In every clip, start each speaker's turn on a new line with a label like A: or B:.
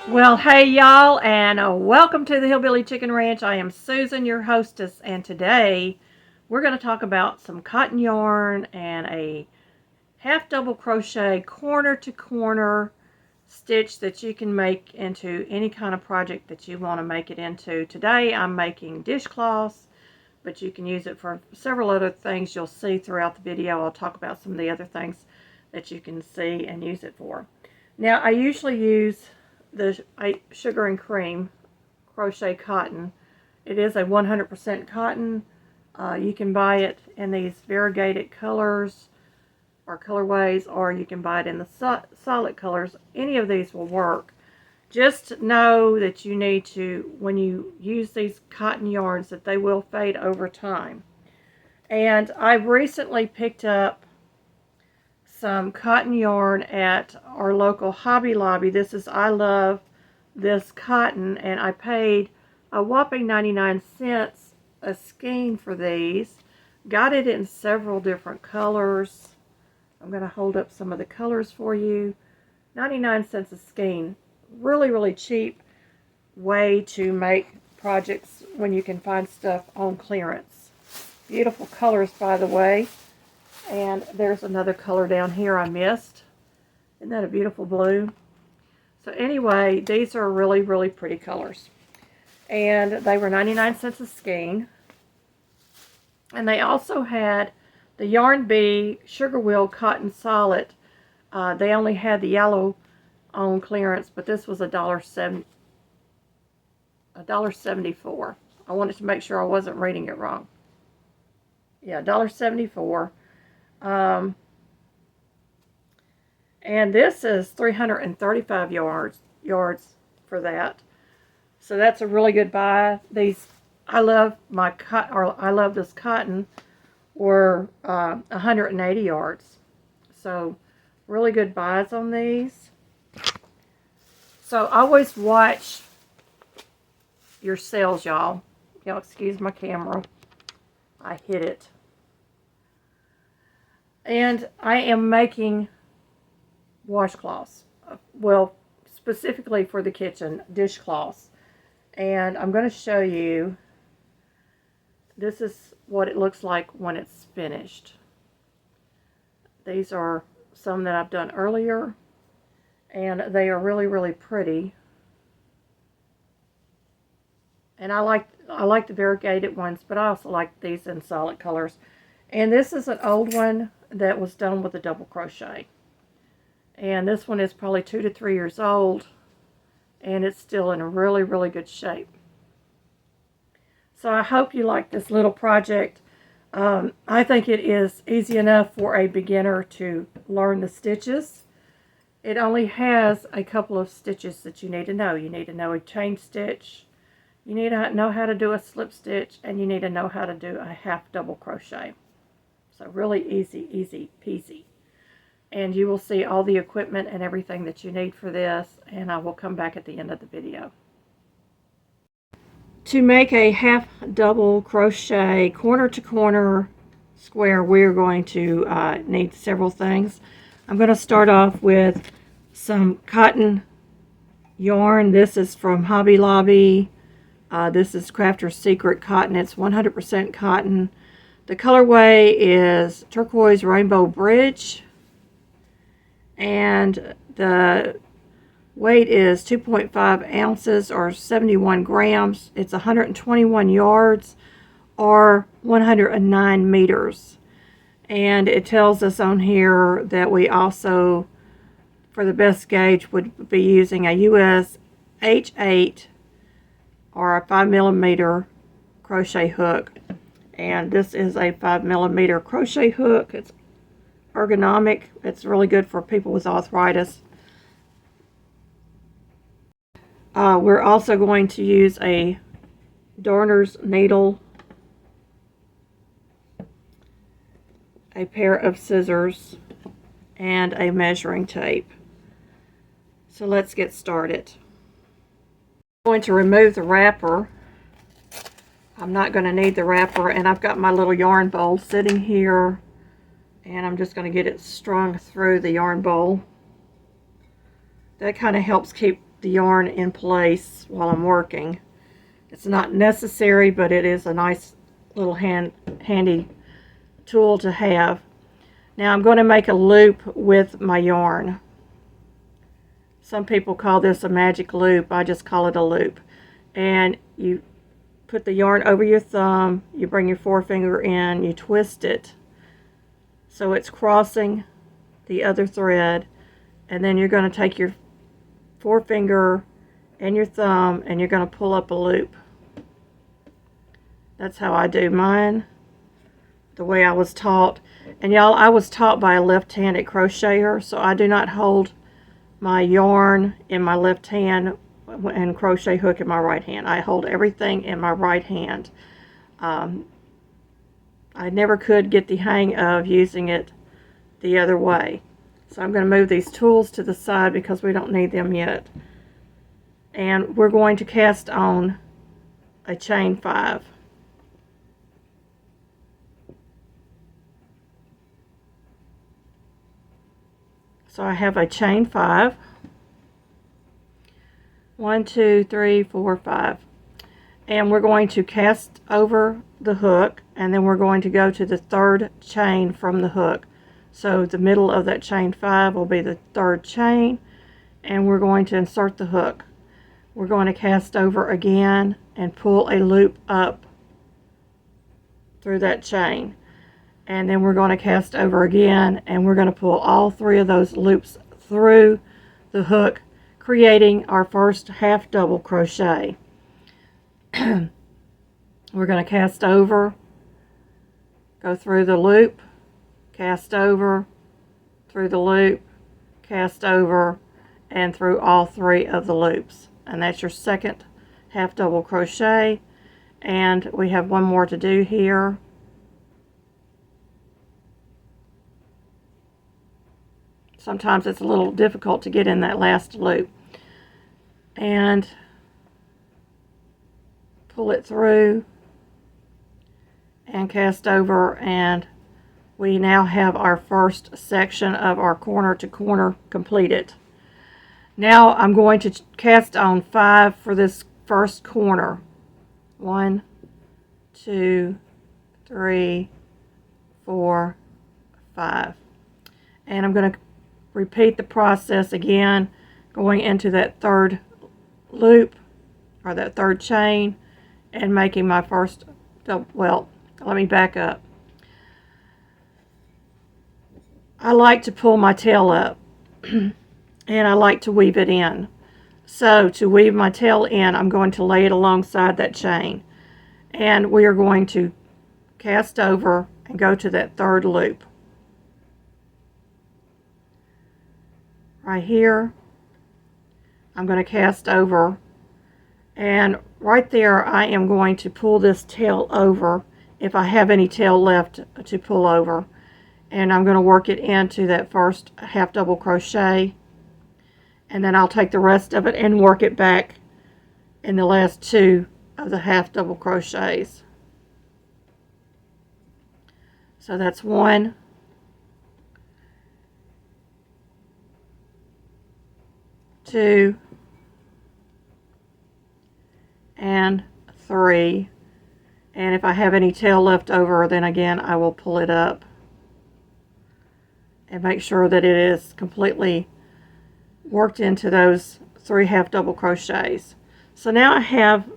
A: Well, hey y'all, and welcome to the Hillbilly Chicken Ranch. I am Susan, your hostess, and today we're going to talk about some cotton yarn and a half double crochet corner to corner stitch that you can make into any kind of project that you want to make it into. Today I'm making dishcloths, but you can use it for several other things you'll see throughout the video. I'll talk about some of the other things that you can see and use it for. Now, I usually use the sugar and cream crochet cotton. It is a 100% cotton. You can buy it in these variegated colors or colorways, or you can buy it in the solid colors. Any of these will work. Just know that you need to, when you use these cotton yarns, that they will fade over time. And I've recently picked up some cotton yarn at our local Hobby Lobby. This is I Love This Cotton, and I paid a whopping 99 cents a skein for these. Got it in several different colors. I'm going to hold up some of the colors for you. 99 cents a skein. Really, really cheap way to make projects when you can find stuff on clearance. Beautiful colors, by the way. And there's another color down here I missed. Isn't that a beautiful blue? So anyway, these are really, really pretty colors. And they were 99 cents a skein. And they also had the Yarn Bee Sugar Wheel Cotton Solid. They only had the yellow on clearance, but this was $1.74. I wanted to make sure I wasn't reading it wrong. Yeah, $1.74. And this is 335 yards for that. So that's a really good buy. These, I love this cotton, were 180 yards. So really good buys on these. So always watch your sales, y'all. Y'all excuse my camera. I hit it. And I am making washcloths. Well, specifically for the kitchen, dishcloths. And I'm going to show you. This is what it looks like when it's finished. These are some that I've done earlier, and they are really, really pretty. And I like the variegated ones, but I also like these in solid colors. And this is an old one that was done with a double crochet. And this one is probably 2 to 3 years old, and it's still in a really, really good shape. So I hope you like this little project. I think it is easy enough for a beginner to learn the stitches. It only has a couple of stitches that you need to know. You need to know a chain stitch, you need to know how to do a slip stitch, and you need to know how to do a half double crochet. So really easy peasy. And you will see all the equipment and everything that you need for this, and I will come back at the end of the video. To make a half double crochet corner to corner square, we're going to need several things. I'm going to start off with some cotton yarn. This is from Hobby Lobby. This is Crafter's Secret cotton. It's 100% cotton. The colorway is Turquoise Rainbow Bridge. And the weight is 2.5 ounces or 71 grams. It's 121 yards or 109 meters. And it tells us on here that we also, for the best gauge, would be using a US H8 or a 5mm crochet hook. And this is a 5mm crochet hook. It's ergonomic. It's really good for people with arthritis. We're also going to use a darner's needle, a pair of scissors, and a measuring tape. So let's get started. I'm going to remove the wrapper. I'm not going to need the wrapper, and I've got my little yarn bowl sitting here, and I'm just going to get it strung through the yarn bowl. That kind of helps keep the yarn in place while I'm working. It's not necessary, but it is a nice little handy tool to have. Now I'm going to make a loop with my yarn. Some people call this a magic loop. I just call it a loop. And you put the yarn over your thumb, you bring your forefinger in, you twist it so it's crossing the other thread, and then you're going to take your forefinger and your thumb and you're going to pull up a loop. That's how I do mine, the way I was taught. And y'all, I was taught by a left-handed crocheter, so I do not hold my yarn in my left hand and crochet hook in my right hand. I hold everything in my right hand. I never could get the hang of using it the other way. So I'm going to move these tools to the side because we don't need them yet. And we're going to cast on a chain 5. So I have a chain 5. 1, 2, 3, 4, 5. And we're going to cast over the hook, and then we're going to go to the third chain from the hook. So the middle of that chain 5 will be the third chain, and we're going to insert the hook. We're going to cast over again and pull a loop up through that chain. And then we're going to cast over again, and we're going to pull all 3 of those loops through the hook, creating our first half double crochet. We're going to cast over, go through the loop, cast over, through the loop, cast over, and through all 3 of the loops. And that's your second half double crochet. And we have one more to do here. Sometimes it's a little difficult to get in that last loop. And pull it through and cast over, and we now have our first section of our corner to corner completed. Now I'm going to cast on 5 for this first corner. 1, 2, 3, 4, 5. And I'm going to repeat the process again, going into that third loop or that third chain and making my first double. Well, let me back up. I like to pull my tail up and I like to weave it in. So to weave my tail in, I'm going to lay it alongside that chain, and we are going to cast over and go to that third loop. Right here, I'm going to cast over, and right there I am going to pull this tail over if I have any tail left to pull over, and I'm going to work it into that first half double crochet, and then I'll take the rest of it and work it back in the last 2 of the half double crochets. So that's 1, 2, and 3. And if I have any tail left over, then again I will pull it up and make sure that it is completely worked into those 3 half double crochets. So now I have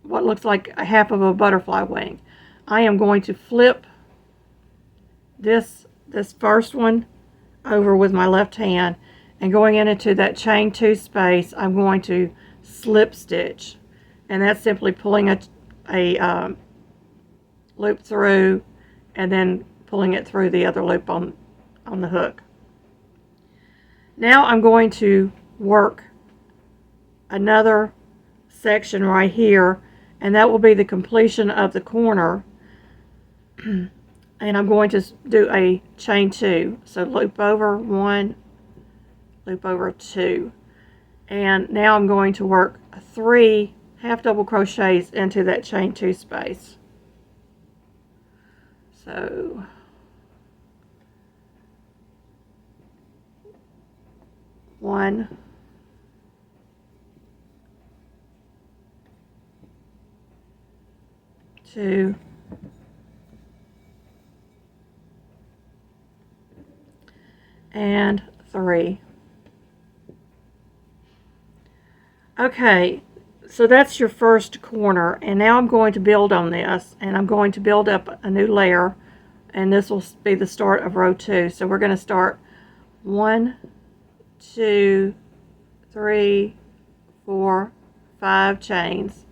A: what looks like a half of a butterfly wing. I am going to flip this first one over with my left hand, and going into that chain 2 space, I'm going to slip stitch, and that's simply pulling a loop through and then pulling it through the other loop on the hook. Now I'm going to work another section right here, and that will be the completion of the corner. And I'm going to do a chain 2. So loop over 1, loop over 2. And now I'm going to work 3 half double crochets into that chain 2 space. So 1, 2, and 3. Okay, so that's your first corner, and now I'm going to build on this, and I'm going to build up a new layer, and this will be the start of row 2. So we're going to start 1, 2, 3, 4, 5 chains.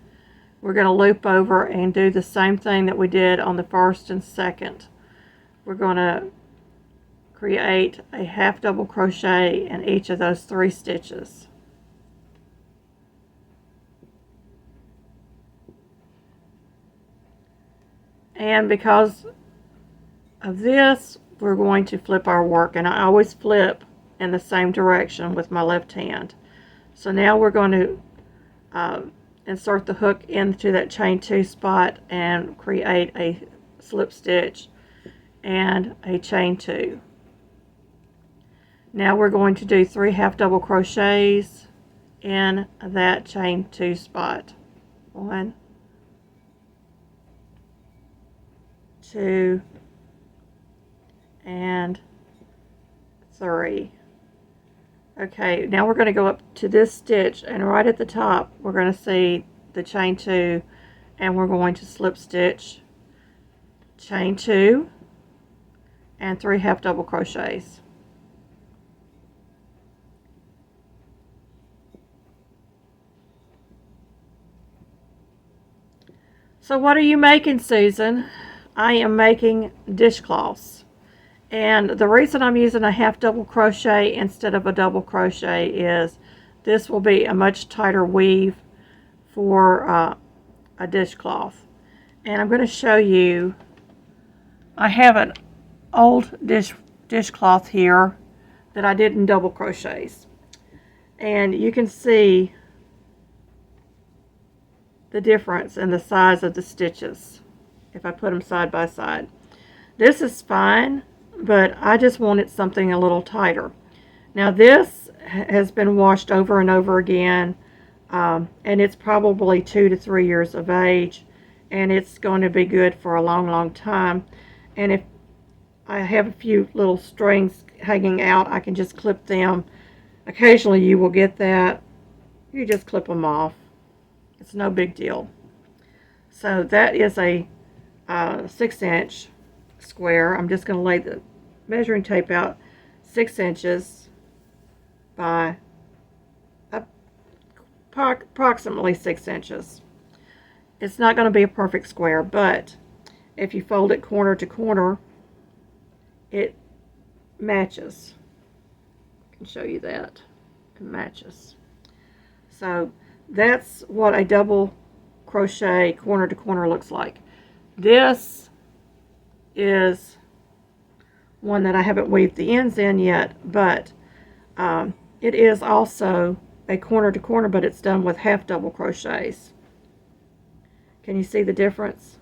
A: We're going to loop over and do the same thing that we did on the first and second. We're going to create a half double crochet in each of those 3 stitches. And because of this, we're going to flip our work, and I always flip in the same direction with my left hand. So now we're going to insert the hook into that chain 2 spot and create a slip stitch and a chain 2. Now we're going to do 3 half double crochets in that chain 2 spot. 1, 2, and 3. Okay, now we're going to go up to this stitch, and right at the top we're going to see the chain 2, and we're going to slip stitch, chain 2, and 3 half double crochets. So what are you making, Susan? I am making dishcloths. And the reason I'm using a half double crochet instead of a double crochet is this will be a much tighter weave for a dishcloth. And I'm going to show you, I have an old dishcloth here that I did in double crochets. And you can see the difference in the size of the stitches if I put them side by side. This is fine, but I just wanted something a little tighter. Now this has been washed over and over again, and it's probably 2 to 3 years of age, and it's going to be good for a long time. And if I have a few little strings hanging out, I can just clip them. Occasionally you will get that. You just clip them off. It's no big deal. So that is a 6-inch square. I'm just going to lay the measuring tape out 6 inches by approximately 6 inches. It's not going to be a perfect square, but if you fold it corner to corner, it matches. I can show you that. It matches. So that's what a double crochet corner to corner looks like. This is one that I haven't weaved the ends in yet, but it is also a corner to corner, but it's done with half double crochets. Can you see the difference?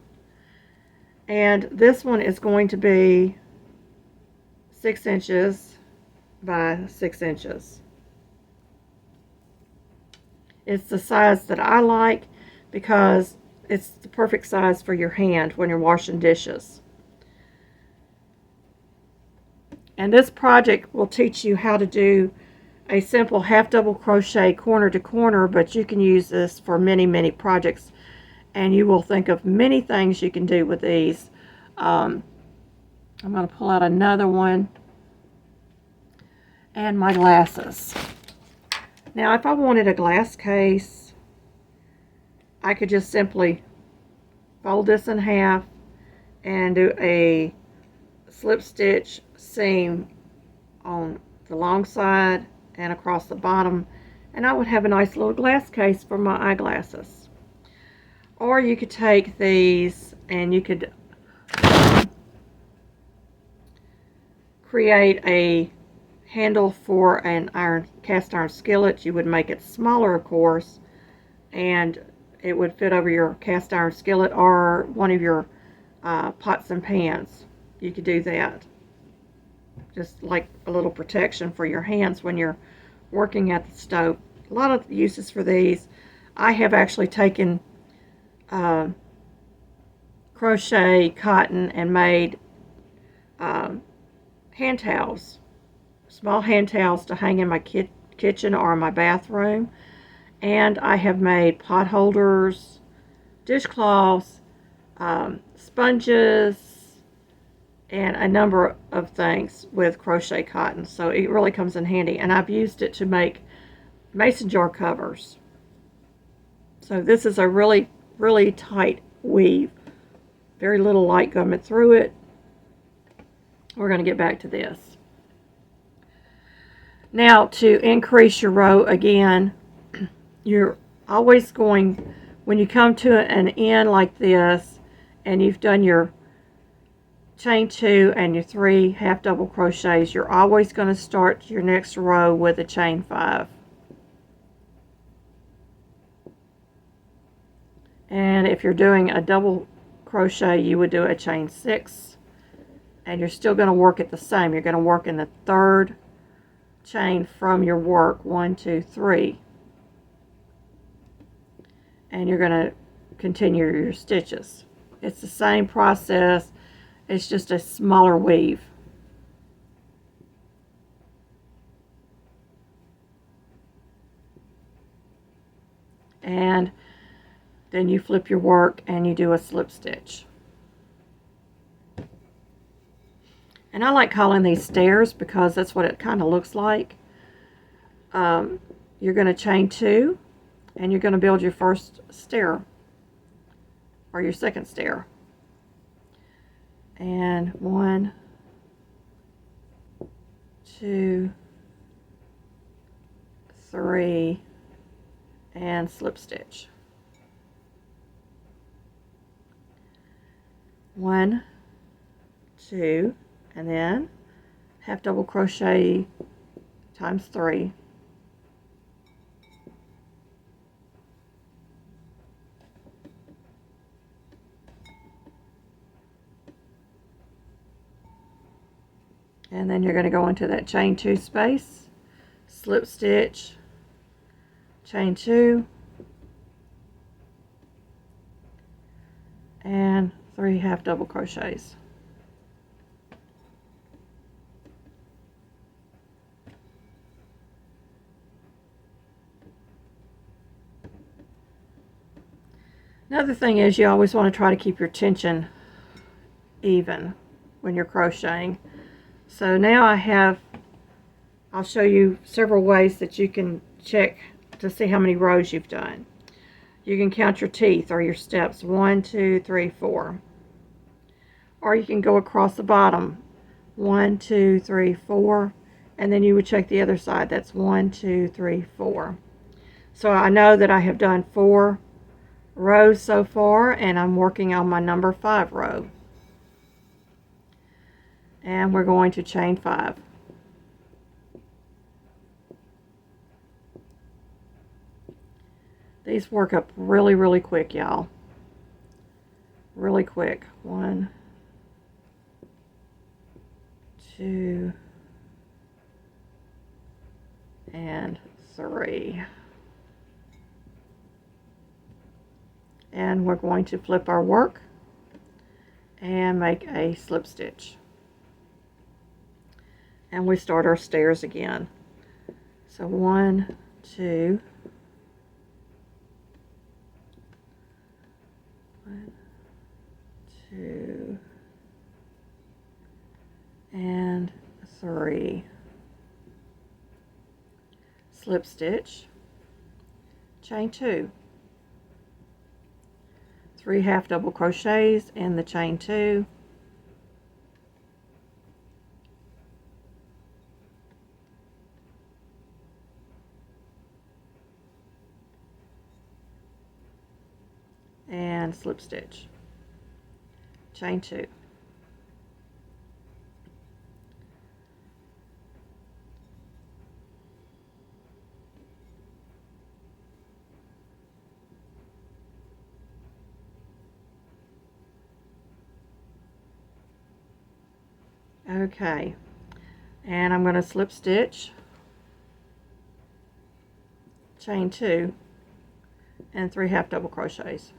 A: And this one is going to be 6 inches by 6 inches. It's the size that I like because it's the perfect size for your hand when you're washing dishes. And this project will teach you how to do a simple half double crochet corner to corner, but you can use this for many projects, and you will think of many things you can do with these. I'm going to pull out another one, and my glasses. Now if I wanted a glass case, I could just simply fold this in half and do a slip stitch seam on the long side and across the bottom, and I would have a nice little glass case for my eyeglasses. Or you could take these and you could create a handle for an cast iron skillet. You would make it smaller, of course, and it would fit over your cast iron skillet or one of your pots and pans. You could do that, just like a little protection for your hands when you're working at the stove. A lot of uses for these. I have actually taken crochet cotton and made hand towels, small hand towels to hang in my kitchen or my bathroom. And I have made pot holders, dishcloths, sponges, and a number of things with crochet cotton. So it really comes in handy. And I've used it to make mason jar covers. So this is a really, really tight weave. Very little light coming through it. We're going to get back to this. Now, to increase your row again, you're always going, when you come to an end like this, and you've done your chain 2 and your 3 half double crochets, you're always going to start your next row with a chain 5. And if you're doing a double crochet, you would do a chain 6, and you're still going to work it the same. You're going to work in the 3rd chain from your work, 1, 2, 3, and you're going to continue your stitches. It's the same process, it's just a smaller weave. And then you flip your work and you do a slip stitch. And I like calling these stairs because that's what it kind of looks like. You're going to chain 2 and you're going to build your first stair or your second stair. And 1, 2, 3, and slip stitch. 1, 2, and then half double crochet times 3. And then you're going to go into that chain 2 space, slip stitch, chain 2, and 3 half double crochets. Another thing is you always want to try to keep your tension even when you're crocheting. So now I'll show you several ways that you can check to see how many rows you've done. You can count your teeth or your steps, 1, 2, 3, 4. Or you can go across the bottom, 1, 2, 3, 4, and then you would check the other side. That's 1, 2, 3, 4. So I know that I have done 4 rows so far, and I'm working on my number 5 row. And we're going to chain 5. These work up really, really quick, y'all. Really quick. 1, 2, and 3. And we're going to flip our work and make a slip stitch. And we start our stairs again. So 1, 2, 1, 2, and 3. Slip stitch, chain 2, 3 half double crochets in the chain 2, and slip stitch, chain 2. Okay, and I'm going to slip stitch, chain 2, and 3 half double crochets.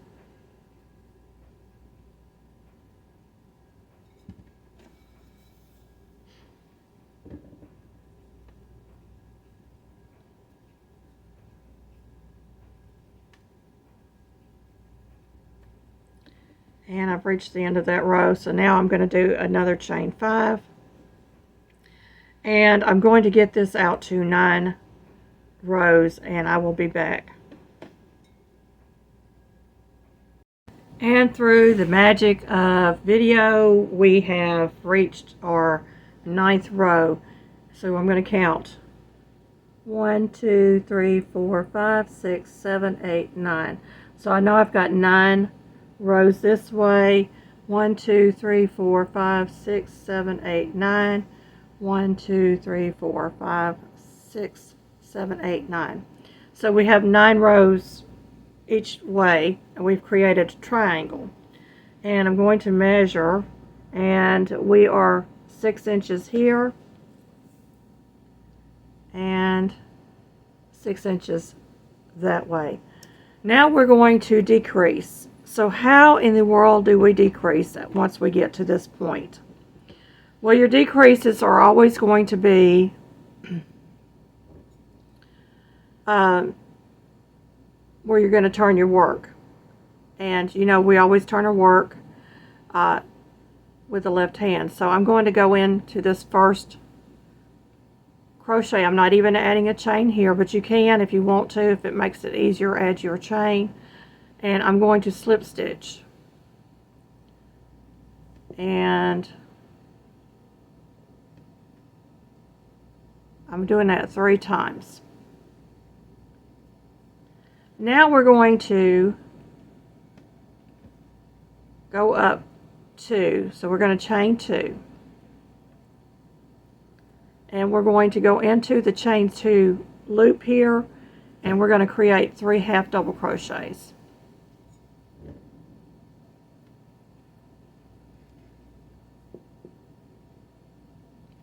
A: And I've reached the end of that row, so now I'm going to do another chain 5. And I'm going to get this out to 9 rows, and I will be back. And through the magic of video, we have reached our 9th row. So I'm going to count 1, 2, 3, 4, 5, 6, 7, 8, 9. So I know I've got 9 rows this way. 1, 2, 3, 4, 5, 6, 7, 8, 9. 1, 2, 3, 4, 5, 6, 7, 8, 9. So we have 9 rows each way, and we've created a triangle. And I'm going to measure, and we are 6 inches here and 6 inches that way. Now we're going to decrease. So how in the world do we decrease once we get to this point? Well, your decreases are always going to be where you're going to turn your work. And you know, we always turn our work with the left hand. So I'm going to go into this first crochet. I'm not even adding a chain here, but you can if you want to. If it makes it easier, add your chain. And I'm going to slip stitch. And I'm doing that 3 times. Now we're going to go up 2. So we're going to chain 2. And we're going to go into the chain 2 loop here, and we're going to create 3 half double crochets.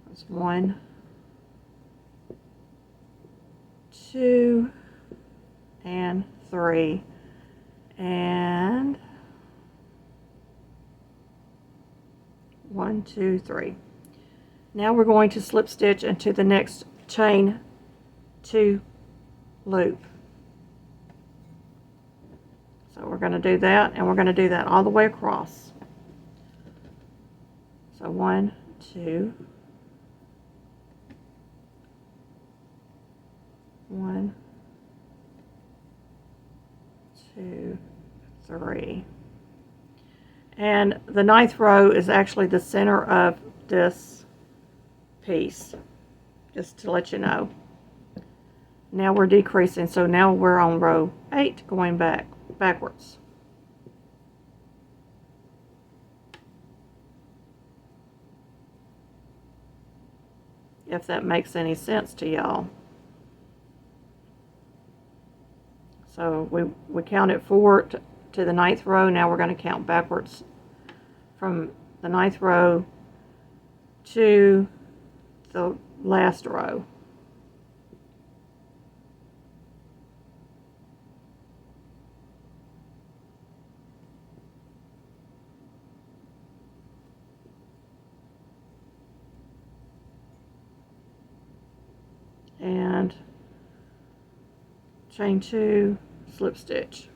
A: That's 1, 2, and 3, and 1, 2, 3. Now we're going to slip stitch into the next chain 2 loop. So we're going to do that, and we're going to do that all the way across. So 1, 2, 1, 2, 3. And the 9th row is actually the center of this piece, just to let you know. Now we're decreasing, so now we're on row 8 going backwards. If that makes any sense to y'all. So we counted 4 to the 9th row. Now we're going to count backwards from the 9th row to the last row. And chain 2, slip stitch.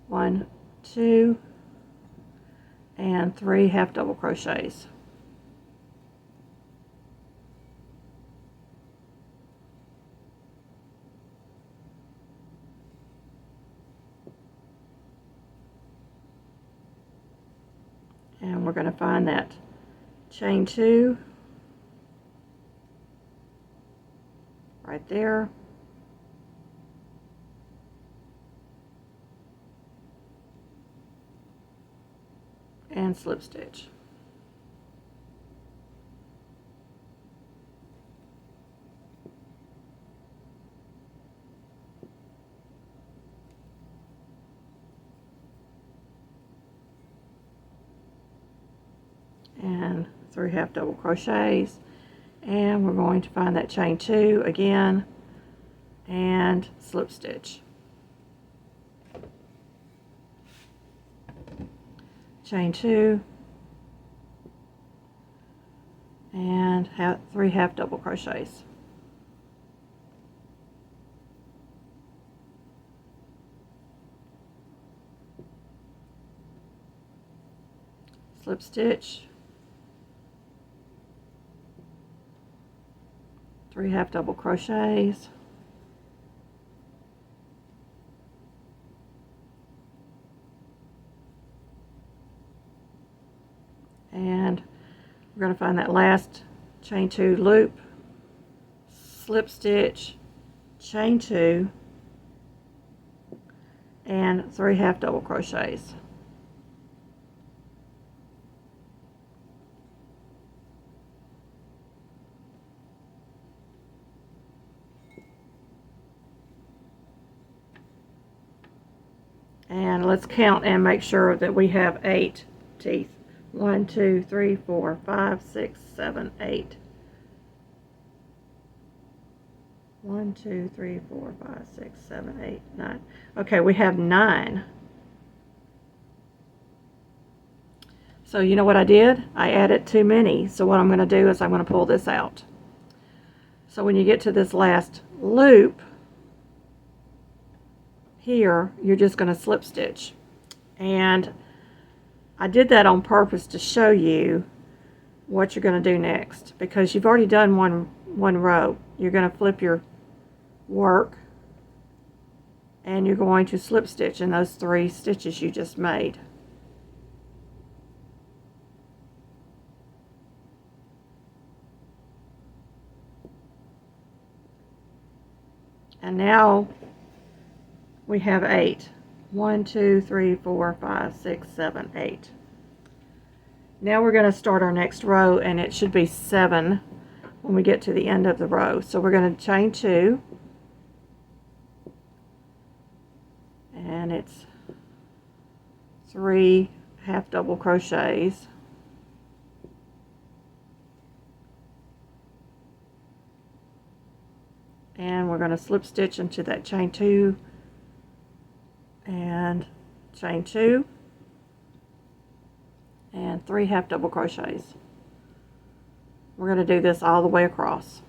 A: One, 2, and 3 half double crochets. And we're going to find that chain 2 right there. And slip stitch. And 3 half double crochets, and we're going to find that chain 2 again and slip stitch. Chain 2 and 3 half double crochets. slip stitch, 3 half double crochets, and we're going to find that last chain 2 loop, slip stitch, chain 2, and 3 half double crochets. And let's count and make sure that we have 8 teeth. 1, 2, 3, 4, 5, 6, 7, 8. 1, 2, 3, 4, 5, 6, 7, 8, 9. Okay, we have 9. So you know what I did? I added too many. So what I'm going to do is I'm going to pull this out. So when you get to this last loop here, you're just going to slip stitch. And I did that on purpose to show you what you're going to do next, because you've already done one row. You're going to flip your work and you're going to slip stitch in those 3 stitches you just made. And now we have 8. 1, 2, 3, 4, 5, 6, 7, 8. Now we're going to start our next row, and it should be 7 when we get to the end of the row. So we're going to chain 2, and it's 3 half double crochets, and we're going to slip stitch into that chain 2 and chain 2 and 3 half double crochets. We're going to do this all the way across.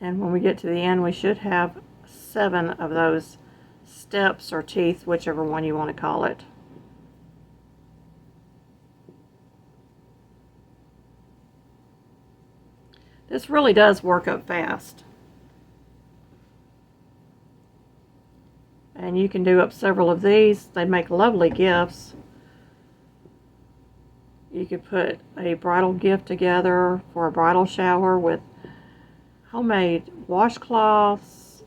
A: And when we get to the end, we should have 7 of those steps or teeth, whichever one you want to call it. This really does work up fast. And you can do up several of these. They make lovely gifts. You could put a bridal gift together for a bridal shower with homemade washcloths,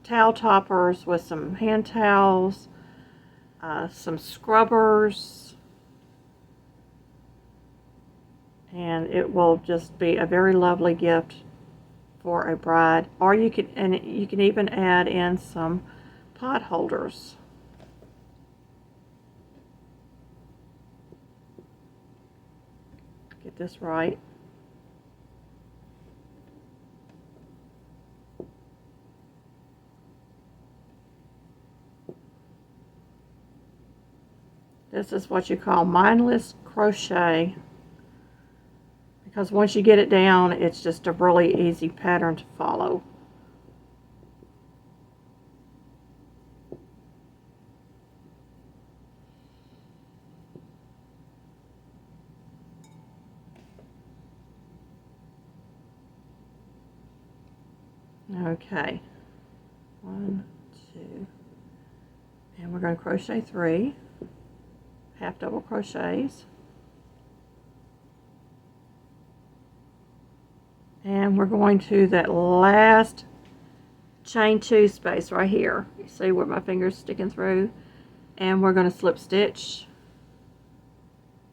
A: towel toppers with some hand towels, some scrubbers, and it will just be a very lovely gift for a bride. Or you can even add in some pot holders. Get this right. This is what you call mindless crochet, because once you get it down, it's just a really easy pattern to follow. Okay, 1, 2, and we're going to crochet 3 half double crochets, and we're going to that last chain 2 space right here. You see where my finger's sticking through, and we're going to slip stitch,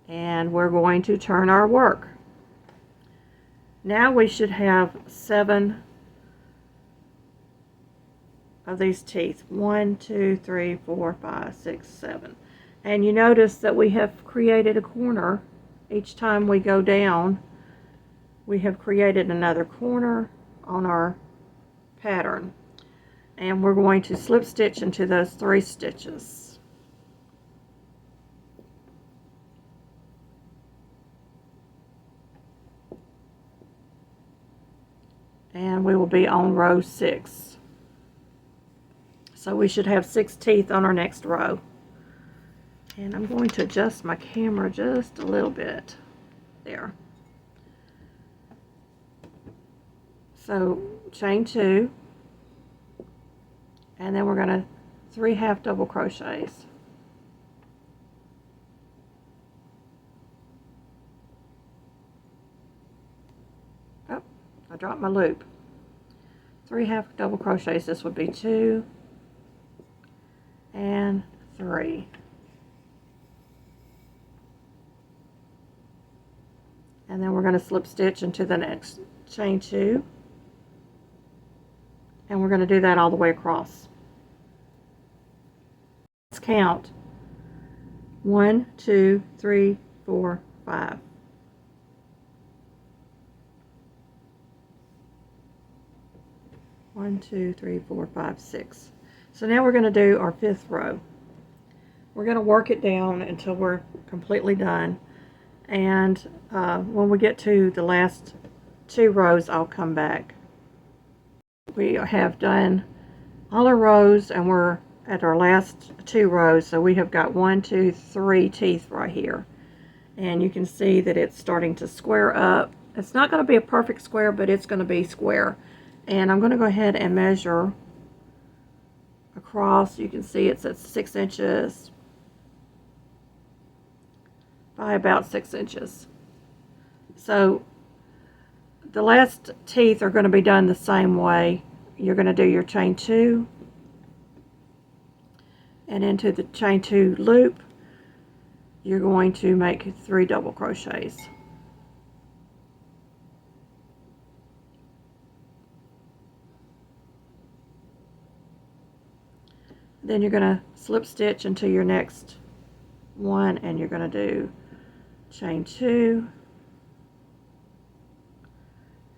A: and we're going to turn our work. Now we should have 7 of these teeth. 1, 2, 3, 4, 5, 6, 7. And you notice that we have created a corner. Each time we go down, we have created another corner on our pattern. And we're going to slip stitch into those 3 stitches. and we will be on row 6. So we should have 6 teeth on our next row. And I'm going to adjust my camera just a little bit there. So chain 2, and then we're going to 3 half double crochets. Oh, I dropped my loop. 3 half double crochets. This would be 2 and 3. And then we're going to slip stitch into the next chain 2, and we're going to do that all the way across. Let's count 1, 2, 3, 4, 5. One, 2, 3, 4, 5, 6. So now we're going to do our 5th row. We're going to work it down until we're completely done. And when we get to the last 2 rows, I'll come back. We have done all our rows, and we're at our last 2 rows. So we have got 1, 2, 3 teeth right here. And you can see that it's starting to square up. It's not going to be a perfect square, but it's going to be square. And I'm going to go ahead and measure across. You can see it's at 6 inches by about 6 inches. So the last teeth are going to be done the same way. You're going to do your chain 2, and into the chain 2 loop you're going to make 3 double crochets. Then you're going to slip stitch into your next one, and you're going to do chain 2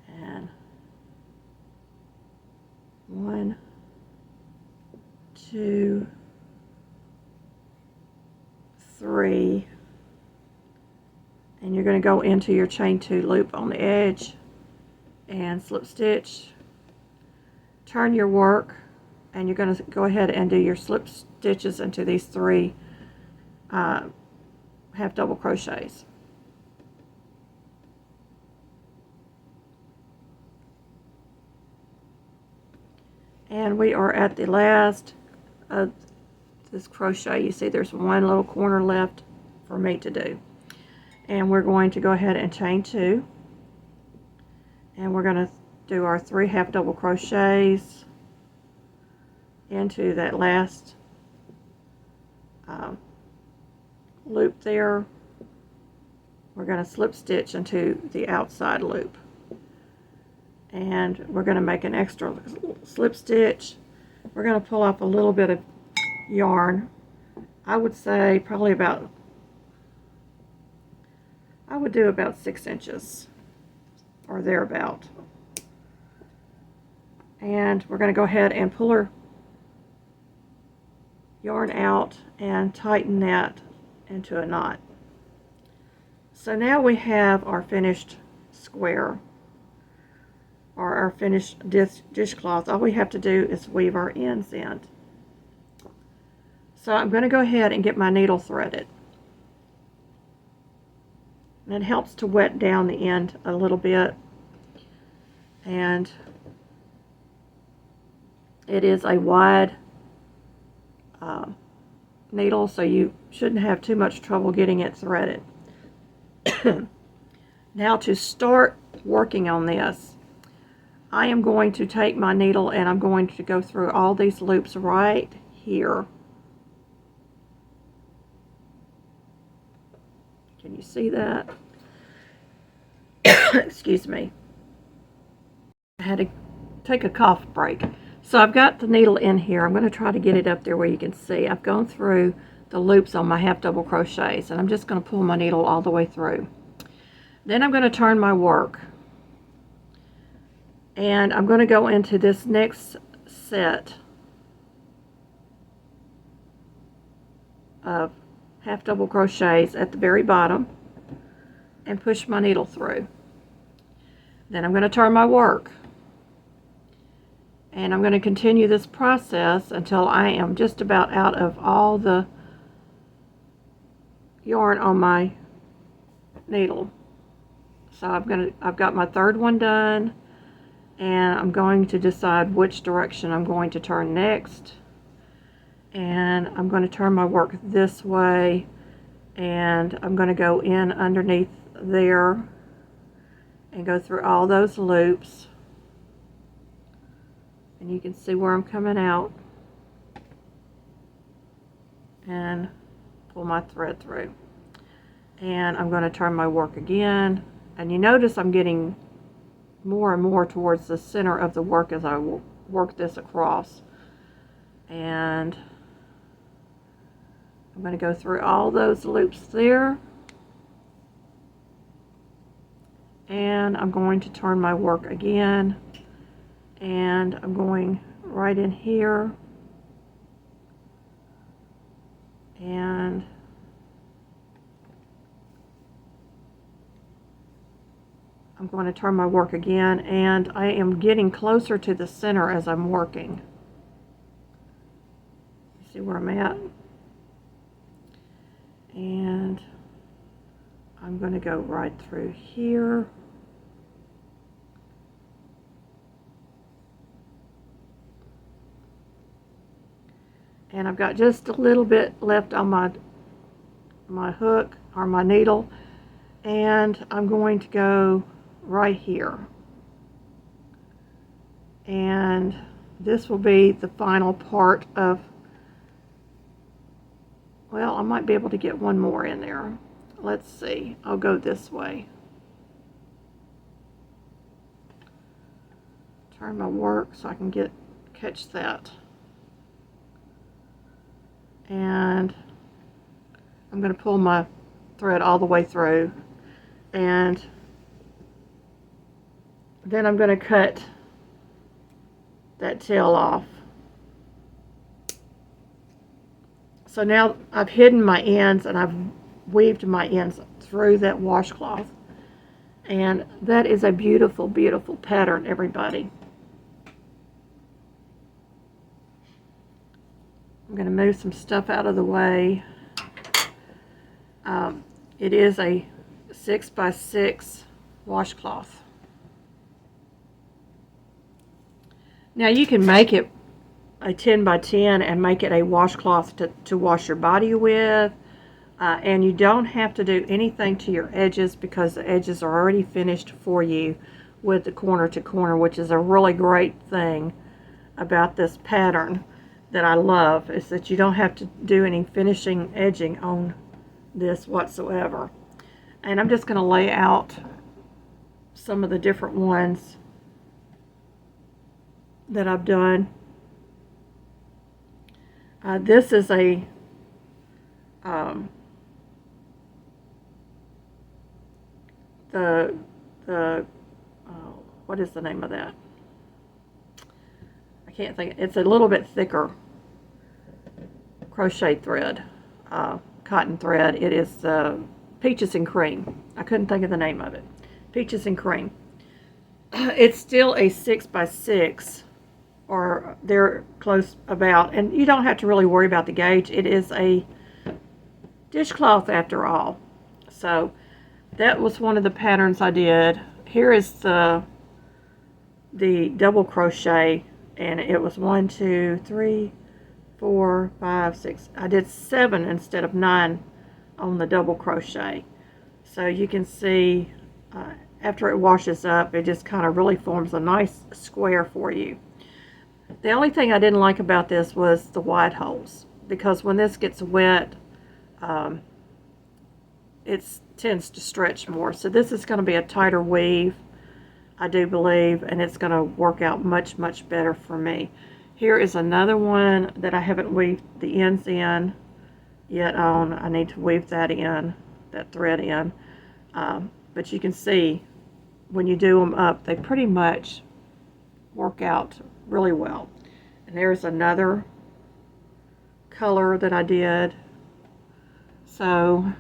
A: and 1, 2, 3, and you're going to go into your chain 2 loop on the edge and slip stitch, turn your work, and you're going to go ahead and do your slip stitches into these 3 half double crochets. And we are at the last of this crochet. You see there's one little corner left for me to do, and we're going to go ahead and chain 2, and we're going to do our 3 half double crochets into that last loop there. We're going to slip stitch into the outside loop, and we're going to make an extra slip stitch. We're going to pull off a little bit of yarn. I would say probably about, I would do about 6 inches or thereabout. And we're going to go ahead and pull our yarn out and tighten that into a knot. So now we have our finished square, or our finished dishcloth. All we have to do is weave our ends in. So I'm going to go ahead and get my needle threaded. And it helps to wet down the end a little bit. And it is a wide needle, so you shouldn't have too much trouble getting it threaded. Now to start working on this, I am going to take my needle and I'm going to go through all these loops right here. Can you see that? Excuse me. I had to take a cough break. So I've got the needle in here. I'm going to try to get it up there where you can see. I've gone through the loops on my half double crochets, and I'm just going to pull my needle all the way through. Then I'm going to turn my work, and I'm going to go into this next set of half double crochets at the very bottom and push my needle through. Then I'm going to turn my work, And I'm going to continue this process until I am just about out of all the yarn on my needle. So I've got my third one done, and I'm going to decide which direction I'm going to turn next. And I'm going to turn my work this way, and I'm going to go in underneath there and go through all those loops. And you can see where I'm coming out, and pull my thread through. And I'm going to turn my work again, and you notice I'm getting more and more towards the center of the work as I work this across. And I'm going to go through all those loops there, and I'm going to turn my work again, and I'm going right in here, and I'm going to turn my work again, and I am getting closer to the center as I'm working. See where I'm at? And I'm going to go right through here. And I've got just a little bit left on my hook or my needle, and I'm going to go right here. And this will be the final part of, well, I might be able to get one more in there. Let's see. I'll go this way. Turn my work so I can catch that. And I'm going to pull my thread all the way through, and then I'm going to cut that tail off. So now I've hidden my ends, and I've weaved my ends through that washcloth, and that is a beautiful, beautiful pattern, everybody. I'm going to move some stuff out of the way. It is a 6x6 washcloth. Now you can make it a 10x10 and make it a washcloth to wash your body with, and you don't have to do anything to your edges because the edges are already finished for you with the corner to corner, which is a really great thing about this pattern that I love, is that you don't have to do any finishing edging on this whatsoever. And I'm just going to lay out some of the different ones that I've done. This is a what is the name of that? I can't think. It's a little bit thicker crochet thread, cotton thread. It is Peaches and Cream. I couldn't think of the name of it. Peaches and Cream. It's still a 6x6, or they're close about, and you don't have to really worry about the gauge. It is a dishcloth after all. So that was one of the patterns I did. Here is the double crochet, and it was 1, 2, 3, 4, 5, 6. I did 7 instead of 9 on the double crochet. So you can see after it washes up, it just kind of really forms a nice square for you. The only thing I didn't like about this was the wide holes, because when this gets wet, it tends to stretch more. So this is going to be a tighter weave, I do believe, and it's going to work out much, much better for me. Here is another one that I haven't weaved the ends in yet on. I need to weave that in, that thread in. But you can see when you do them up, they pretty much work out really well. And there's another color that I did. So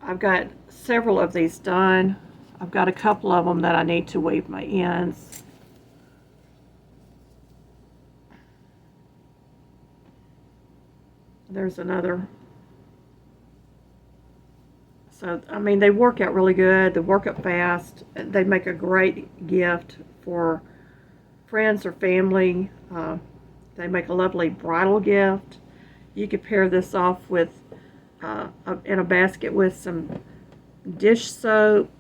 A: I've got several of these done. I've got a couple of them that I need to weave my ends. There's another. So, I mean, they work out really good. They work up fast. They make a great gift for friends or family. They make a lovely bridal gift. You could pair this off with in a basket with some dish soap.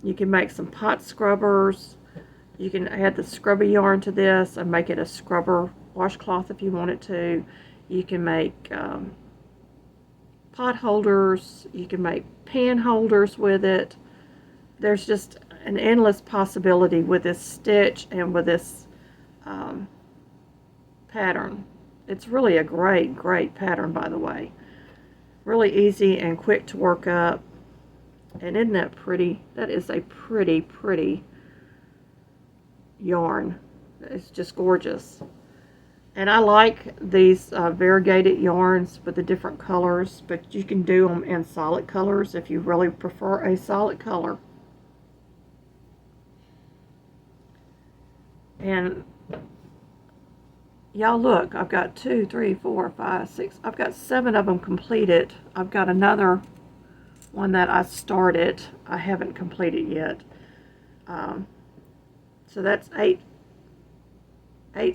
A: You can make some pot scrubbers. You can add the scrubber yarn to this and make it a scrubber washcloth if you wanted to. You can make pot holders. You can make pan holders with it. There's just an endless possibility with this stitch and with this pattern. It's really a great, great pattern, by the way. Really easy and quick to work up. And isn't that pretty? That is a pretty, pretty yarn. It's just gorgeous. And I like these variegated yarns with the different colors, but you can do them in solid colors if you really prefer a solid color. And y'all look, I've got 2, 3, 4, 5, 6. I've got 7 of them completed. I've got another one that I started. I haven't completed yet. So that's 8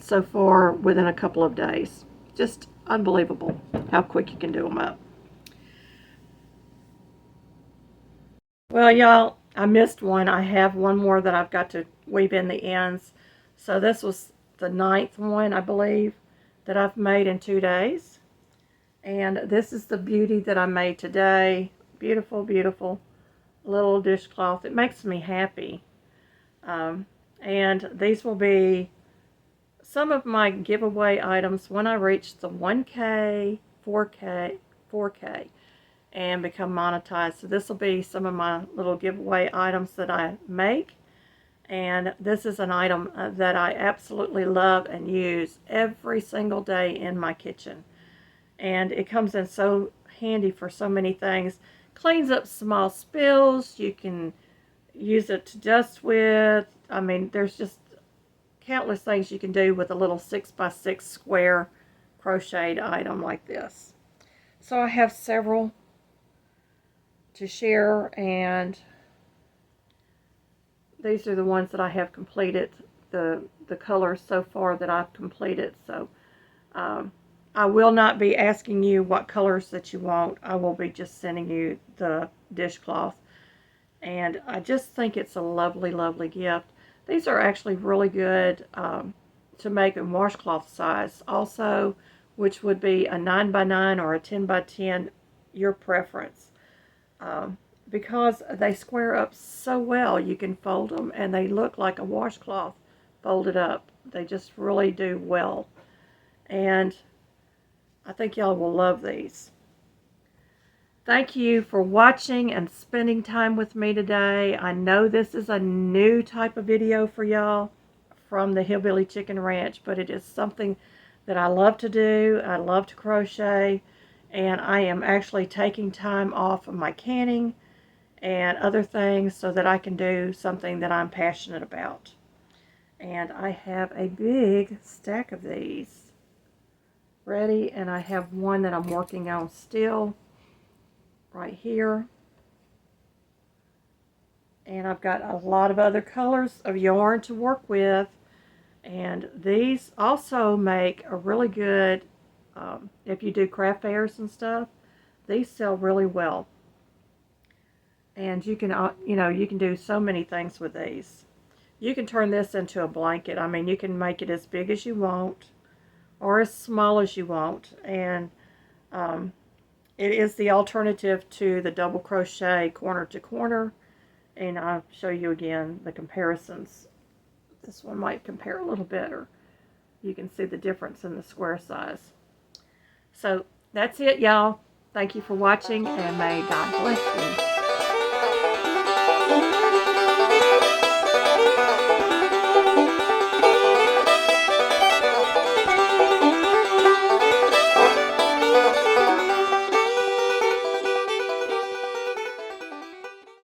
A: so far within a couple of days. Just unbelievable how quick you can do them up. Well, y'all, I missed one. I have one more that I've got to weave in the ends. So this was the 9th one, I believe, that I've made in 2 days. And this is the beauty that I made today. Beautiful, beautiful little dishcloth. It makes me happy. And these will be some of my giveaway items when I reach the 1K, 4K, and become monetized. So this will be some of my little giveaway items that I make. And this is an item that I absolutely love and use every single day in my kitchen. And it comes in so handy for so many things. Cleans up small spills. You can use it to dust with. I mean, there's just countless things you can do with a little 6x6 square crocheted item like this. So I have several to share, and these are the ones that I have completed, the colors so far that I've completed. So I will not be asking you what colors that you want. I will be just sending you the dishcloth, and I just think it's a lovely, lovely gift. These are actually really good to make in washcloth size also, which would be a 9x9 or a 10x10, your preference. Because they square up so well, you can fold them and they look like a washcloth folded up. They just really do well. And I think y'all will love these. Thank you for watching and spending time with me today. I know this is a new type of video for y'all from the Hillbilly Chicken Ranch, but it is something that I love to do. I love to crochet, and I am actually taking time off of my canning and other things so that I can do something that I'm passionate about. And I have a big stack of these ready, and I have one that I'm working on still right here. And I've got a lot of other colors of yarn to work with, and these also make a really good if you do craft fairs and stuff. These sell really well, and you can you can do so many things with these. You can turn this into a blanket. I mean, you can make it as big as you want or as small as you want, and it is the alternative to the double crochet corner to corner, and I'll show you again the comparisons. This one might compare a little better. You can see the difference in the square size. So that's it, y'all. Thank you for watching, and may God bless you.